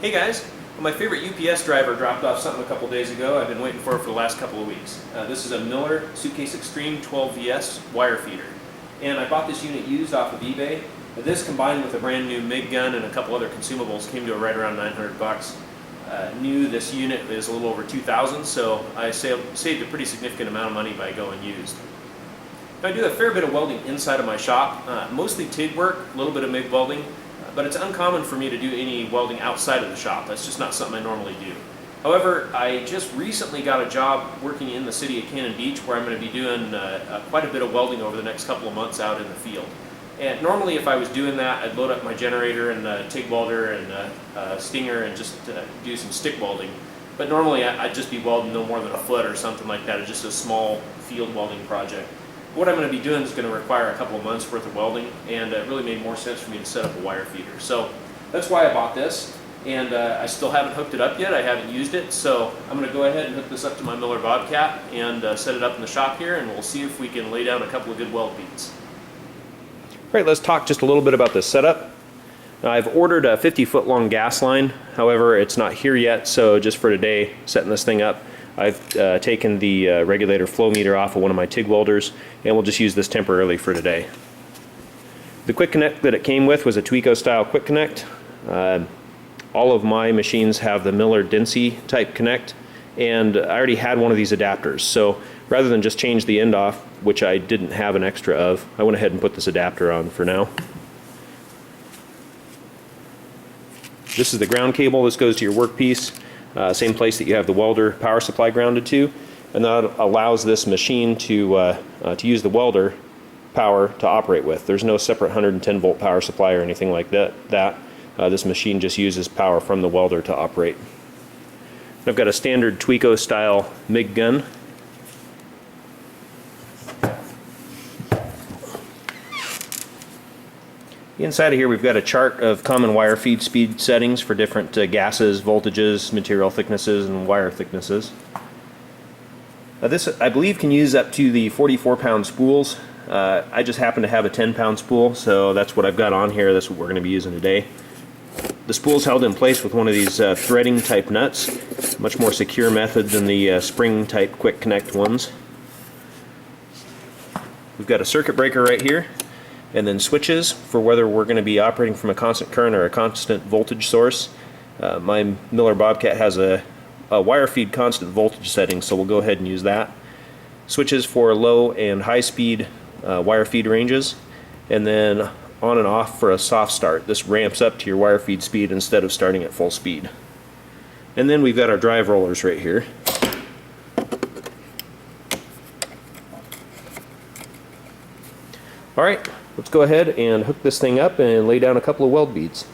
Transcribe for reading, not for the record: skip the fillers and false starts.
Hey guys, well, my favorite UPS driver dropped off something a couple days ago. I've been waiting for it for the last couple of weeks. This is a Miller Suitcase Extreme 12VS wire feeder. And I bought this unit used off of eBay. This combined with a brand new MIG gun and a couple other consumables came to right around 900 bucks. New, this unit is a little over 2,000, so I saved a pretty significant amount of money by going used. I do a fair bit of welding inside of my shop, mostly TIG work, a little bit of MIG welding, but it's uncommon for me to do any welding outside of the shop. That's just not something I normally do. However, I just recently got a job working in the city of Cannon Beach where I'm going to be doing quite a bit of welding over the next couple of months out in the field. And normally if I was doing that, I'd load up my generator and TIG welder and stinger and just do some stick welding. But normally I'd just be welding no more than a foot or something like that. It's just a small field welding project. What I'm going to be doing is going to require a couple of months worth of welding, and it really made more sense for me to set up a wire feeder. So that's why I bought this, and I still haven't hooked it up yet. I haven't used it, so I'm going to go ahead and hook this up to my Miller Bobcat and set it up in the shop here, and we'll see if we can lay down a couple of good weld beats. All right, let's talk just a little bit about this setup. I've ordered a 50-foot long gas line. However, it's not here yet, so just for today, setting this thing up, I've taken the regulator flow meter off of one of my TIG welders, and we'll just use this temporarily for today. The quick connect that it came with was a Tweco style quick connect. All of my machines have the Miller Dincy type connect, and I already had one of these adapters, so rather than just change the end off, which I didn't have an extra of, I went ahead and put this adapter on for now. This is the ground cable. This goes to your workpiece. Same place that you have the welder power supply grounded to, and that allows this machine to use the welder power to operate with. There's no separate 110 volt power supply or anything like that. This machine just uses power from the welder to operate. I've got a standard Tweco style MIG gun. Inside of here we've got a chart of common wire feed speed settings for different gases, voltages, material thicknesses, and wire thicknesses. This I believe can use up to the 44-pound spools. I just happen to have a 10-pound spool, so that's what I've got on here. That's what we're going to be using today. The spool's held in place with one of these threading type nuts, much more secure method than the spring type quick connect ones. We've got a circuit breaker right here, and then switches for whether we're going to be operating from a constant current or a constant voltage source. My Miller Bobcat has a wire feed constant voltage setting, so we'll go ahead and use that. Switches for low and high speed wire feed ranges, and then on and off for a soft start. This ramps up to your wire feed speed instead of starting at full speed. And then we've got our drive rollers right here. Alright, let's go ahead and hook this thing up and lay down a couple of weld beads.